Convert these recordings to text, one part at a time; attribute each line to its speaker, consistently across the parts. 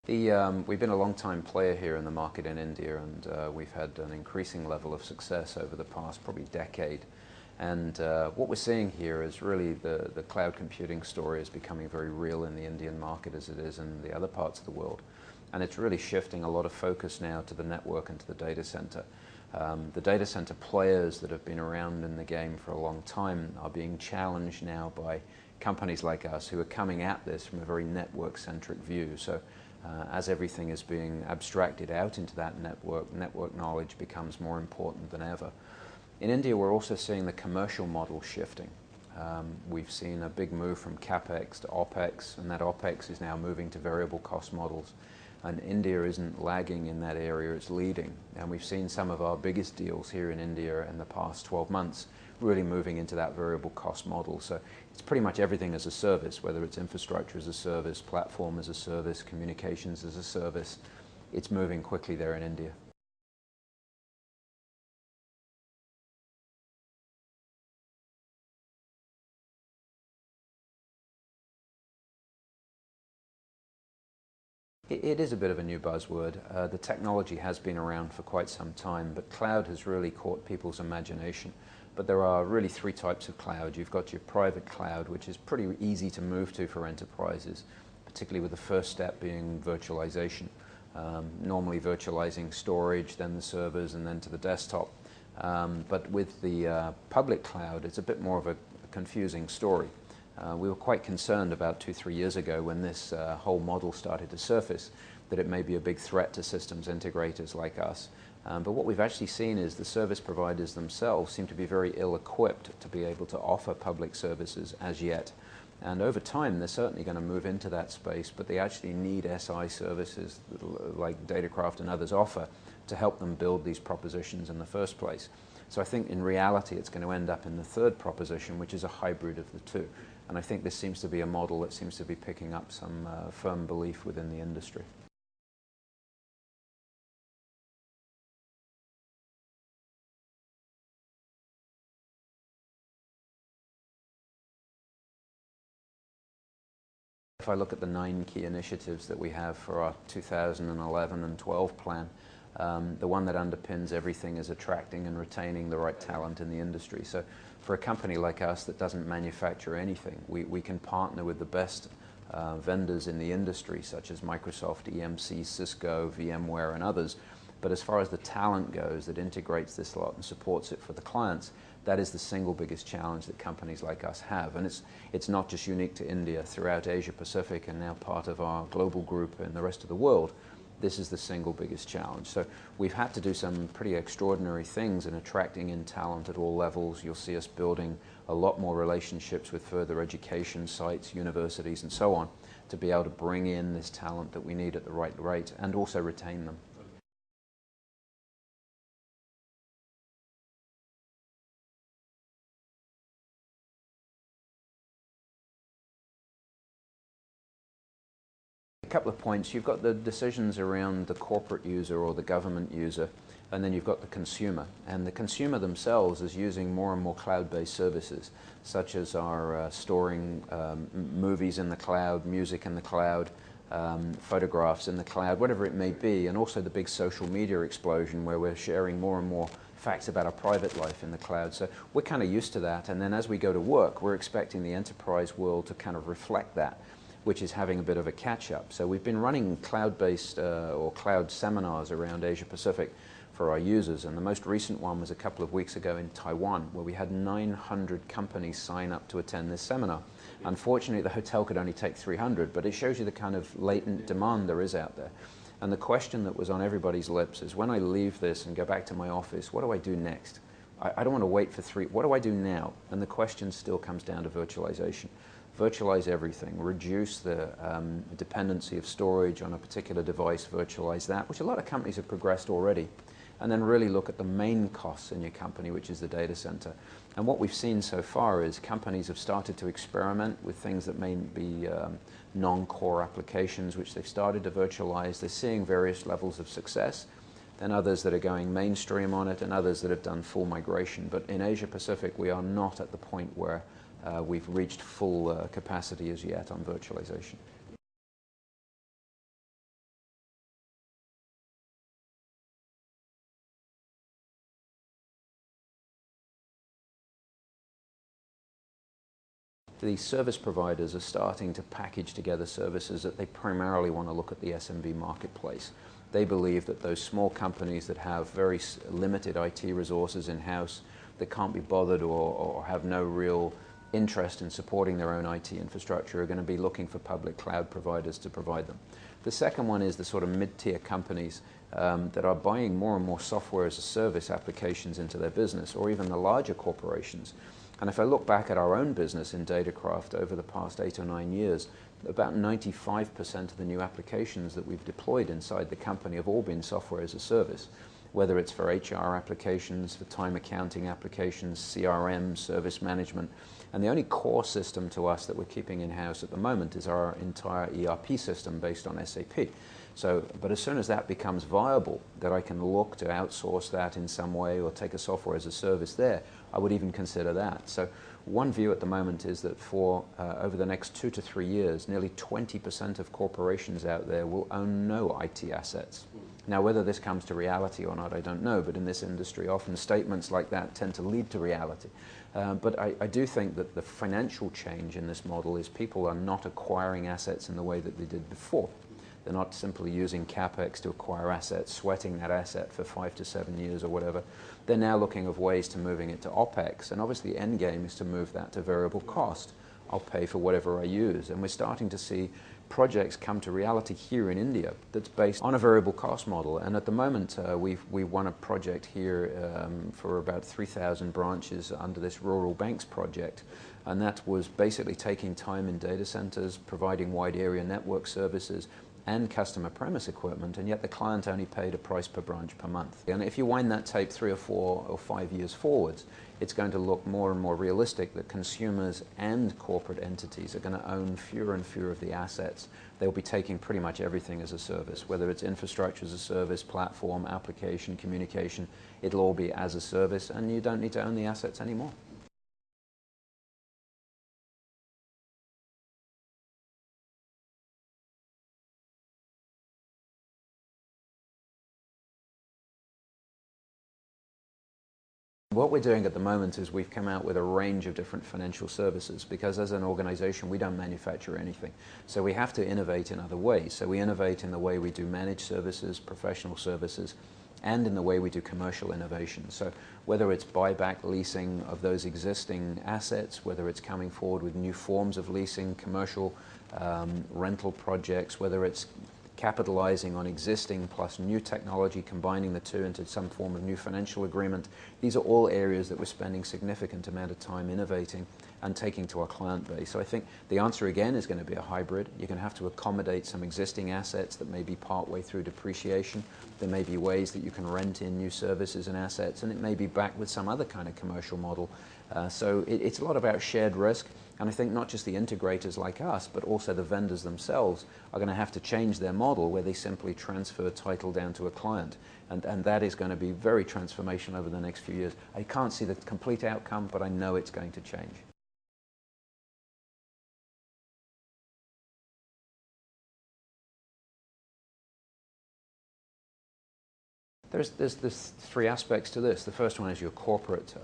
Speaker 1: We've been a long-time player here in the market in India, and we've had an increasing level of success over the past probably decade. And what we're seeing here is really the cloud computing story is becoming very real in the Indian market as it is in the other parts of the world. And it's really shifting a lot of focus now to the network and to the data center. The data center players that have been around in the game for a long time are being challenged now by companies like us who are coming at this from a very network-centric view. So as everything is being abstracted out into that network knowledge becomes more important than ever. In India, we're also seeing the commercial model shifting. We've seen a big move from CapEx to OpEx, and that OpEx is now moving to variable cost models. And India isn't lagging in that area, it's leading. And we've seen some of our biggest deals here in India in the past 12 months really moving into that variable cost model. So it's pretty much everything as a service, whether it's infrastructure as a service, platform as a service, communications as a service. It's moving quickly there in India. It is a bit of a new buzzword. The technology has been around for quite some time, but cloud has really caught people's imagination. But there are really three types of cloud. You've got your private cloud, which is pretty easy to move to for enterprises, particularly with the first step being virtualization. Normally virtualizing storage, then the servers, and then to the desktop. But with the public cloud, it's a bit more of a confusing story. We were quite concerned about 2-3 years ago when this whole model started to surface that it may be a big threat to systems integrators like us. But what we've actually seen is the service providers themselves seem to be very ill-equipped to be able to offer public services as yet. And over time, they're certainly going to move into that space, but they actually need SI services like Datacraft and others offer to help them build these propositions in the first place. So I think in reality, it's going to end up in the third proposition, which is a hybrid of the two. And I think this seems to be a model that seems to be picking up some firm belief within the industry. If I look at the 9 key initiatives that we have for our 2011 and 12 plan, the one that underpins everything is attracting and retaining the right talent in the industry. So for a company like us that doesn't manufacture anything, we can partner with the best vendors in the industry, such as Microsoft, EMC, Cisco, VMware, and others. But as far as the talent goes that integrates this lot and supports it for the clients, that is the single biggest challenge that companies like us have. And it's not just unique to India. Throughout Asia Pacific and now part of our global group in the rest of the world, this is the single biggest challenge. So we've had to do some pretty extraordinary things in attracting in talent at all levels. You'll see us building a lot more relationships with further education sites, universities, and so on, to be able to bring in this talent that we need at the right rate and also retain them. A couple of points. You've got the decisions around the corporate user or the government user, and then you've got the consumer. And the consumer themselves is using more and more cloud-based services, such as our storing movies in the cloud, music in the cloud, photographs in the cloud, whatever it may be, and also the big social media explosion where we're sharing more and more facts about our private life in the cloud. So we're kind of used to that, and then as we go to work, we're expecting the enterprise world to kind of reflect that, which is having a bit of a catch-up. So we've been running cloud-based or cloud seminars around Asia Pacific for our users, and the most recent one was a couple of weeks ago in Taiwan, where we had 900 companies sign up to attend this seminar. Unfortunately, the hotel could only take 300, but it shows you the kind of latent demand there is out there. And the question that was on everybody's lips is, when I leave this and go back to my office, what do I do next? I don't want to wait for 3, what do I do now? And the question still comes down to virtualization. Virtualize everything, reduce the dependency of storage on a particular device, virtualize that, which a lot of companies have progressed already. And then really look at the main costs in your company, which is the data center. And what we've seen so far is companies have started to experiment with things that may be non-core applications, which they've started to virtualize. They're seeing various levels of success, then others that are going mainstream on it, and others that have done full migration. But in Asia Pacific, we are not at the point where we've reached full capacity as yet on virtualization. the service providers are starting to package together services that they primarily want to look at the SMB marketplace. They believe that those small companies that have very limited IT resources in-house, that can't be bothered or have no real interest in supporting their own IT infrastructure, are going to be looking for public cloud providers to provide them. The second one is the sort of mid-tier companies that are buying more and more software as a service applications into their business, or even the larger corporations. And if I look back at our own business in Datacraft over the past 8 or 9 years, about 95% of the new applications that we've deployed inside the company have all been software as a service, whether it's for HR applications, for time accounting applications, CRM, service management. And the only core system to us that we're keeping in-house at the moment is our entire ERP system based on SAP. So, but as soon as that becomes viable, that I can look to outsource that in some way or take a software as a service there, I would even consider that. So one view at the moment is that for over the next 2 to 3 years, nearly 20% of corporations out there will own no IT assets. Now, whether this comes to reality or not, I don't know, but in this industry, often statements like that tend to lead to reality. But I do think that the financial change in this model is people are not acquiring assets in the way that they did before. They're not simply using CapEx to acquire assets, sweating that asset for 5 to 7 years or whatever. They're now looking of ways to moving it to OpEx, and obviously the end game is to move that to variable cost. I'll pay for whatever I use, and we're starting to see projects come to reality here in India that's based on a variable cost model. And at the moment, we won a project here for about 3,000 branches under this Rural Banks project. And that was basically taking time in data centers, providing wide area network services, and customer premise equipment, and yet the client only paid a price per branch per month. And if you wind that tape 3 or 4 or 5 years forwards, it's going to look more and more realistic that consumers and corporate entities are going to own fewer and fewer of the assets. They'll be taking pretty much everything as a service, whether it's infrastructure as a service, platform, application, communication, it'll all be as a service, and you don't need to own the assets anymore. What we're doing at the moment is we've come out with a range of different financial services, because as an organization we don't manufacture anything. So we have to innovate in other ways. So we innovate in the way we do managed services, professional services, and in the way we do commercial innovation. So whether it's buyback leasing of those existing assets, whether it's coming forward with new forms of leasing, commercial rental projects, whether it's capitalizing on existing plus new technology, combining the two into some form of new financial agreement. These are all areas that we're spending significant amount of time innovating and taking to our client base. So I think the answer again is going to be a hybrid. You're going to have to accommodate some existing assets that may be partway through depreciation. There may be ways that you can rent in new services and assets, and it may be backed with some other kind of commercial model. So it's a lot about shared risk. And I think not just the integrators like us, but also the vendors themselves are going to have to change their model where they simply transfer title down to a client. And that is going to be very transformational over the next few years. I can't see the complete outcome, but I know it's going to change. There's 3 aspects to this. The first one is your corporate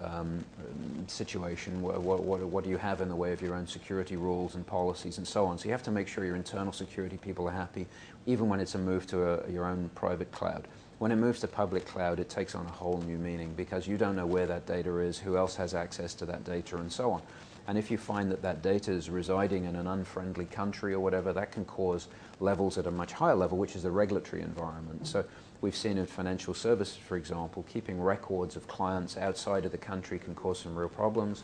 Speaker 1: situation. What do you have in the way of your own security rules and policies and so on? So you have to make sure your internal security people are happy, even when it's a move to your own private cloud. When it moves to public cloud, it takes on a whole new meaning, because you don't know where that data is, who else has access to that data, and so on. And if you find that that data is residing in an unfriendly country or whatever, that can cause levels at a much higher level, which is the regulatory environment. So we've seen in financial services, for example, keeping records of clients outside of the country can cause some real problems.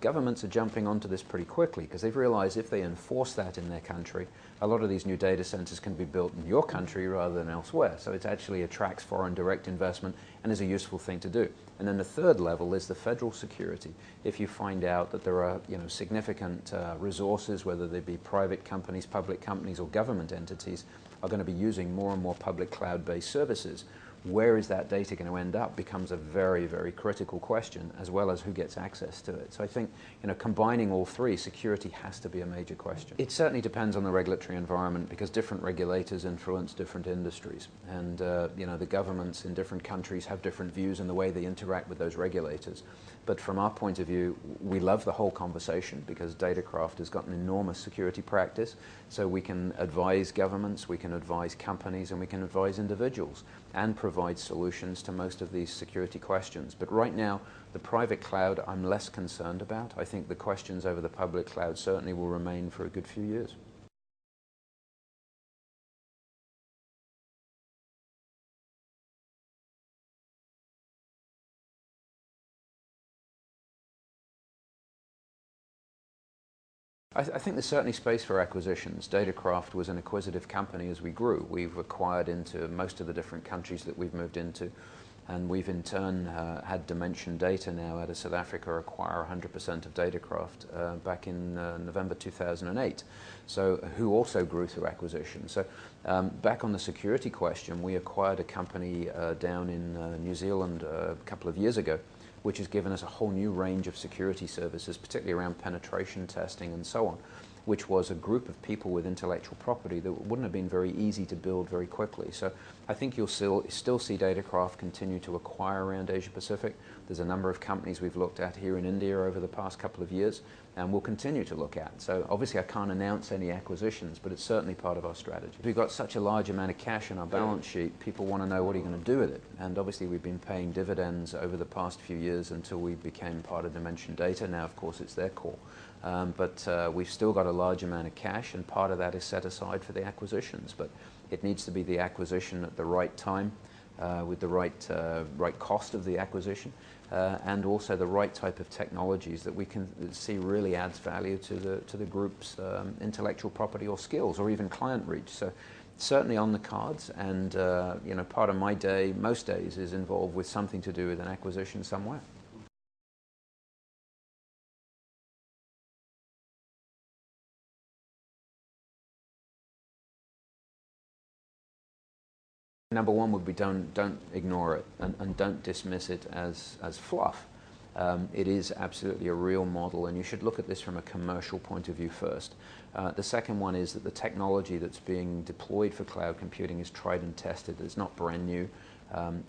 Speaker 1: Governments are jumping onto this pretty quickly, because they've realized if they enforce that in their country, a lot of these new data centers can be built in your country rather than elsewhere. So it actually attracts foreign direct investment and is a useful thing to do. And then the third level is the federal security. If you find out that there are significant resources, whether they be private companies, public companies, or government entities, are going to be using more and more public cloud-based services, where is that data going to end up becomes a very, very critical question, as well as who gets access to it. So I think, combining all three, security has to be a major question. It certainly depends on the regulatory environment, because different regulators influence different industries. And, the governments in different countries have different views in the way they interact with those regulators. But from our point of view, we love the whole conversation, because Datacraft has got an enormous security practice. So we can advise governments, we can advise companies, and we can advise individuals, and provide solutions to most of these security questions. But right now, the private cloud I'm less concerned about. I think the questions over the public cloud certainly will remain for a good few years. I think there's certainly space for acquisitions. Datacraft was an acquisitive company as we grew. We've acquired into most of the different countries that we've moved into, and we've in turn had Dimension Data now out of South Africa acquire 100% of Datacraft back in November 2008, so who also grew through acquisition. So back on the security question, we acquired a company down in New Zealand a couple of years ago, which has given us a whole new range of security services, particularly around penetration testing and so on, which was a group of people with intellectual property that wouldn't have been very easy to build very quickly. So I think you'll still see Datacraft continue to acquire around Asia Pacific. There's a number of companies we've looked at here in India over the past couple of years, and we'll continue to look at. So obviously I can't announce any acquisitions, but it's certainly part of our strategy. We've got such a large amount of cash in our balance sheet, people want to know, what are you going to do with it? And obviously we've been paying dividends over the past few years until we became part of Dimension Data. Now, of course, it's their call. But we've still got a large amount of cash, and part of that is set aside for the acquisitions. But it needs to be the acquisition at the right time, with the right cost of the acquisition, and also the right type of technologies that we can see really adds value to the group's intellectual property or skills, or even client reach. So certainly on the cards, and part of my day, most days, is involved with something to do with an acquisition somewhere. Number one would be don't ignore it, and don't dismiss it as fluff. It is absolutely a real model, and you should look at this from a commercial point of view first. The second one is that the technology that's being deployed for cloud computing is tried and tested. It's not brand new.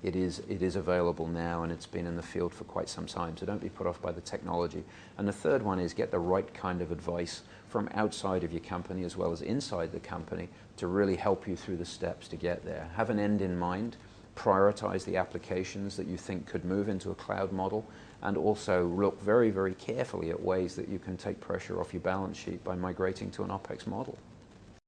Speaker 1: It is available now, and it's been in the field for quite some time, so don't be put off by the technology. And the third one is get the right kind of advice from outside of your company as well as inside the company to really help you through the steps to get there. Have an end in mind, prioritize the applications that you think could move into a cloud model, and also look very, very carefully at ways that you can take pressure off your balance sheet by migrating to an OpEx model.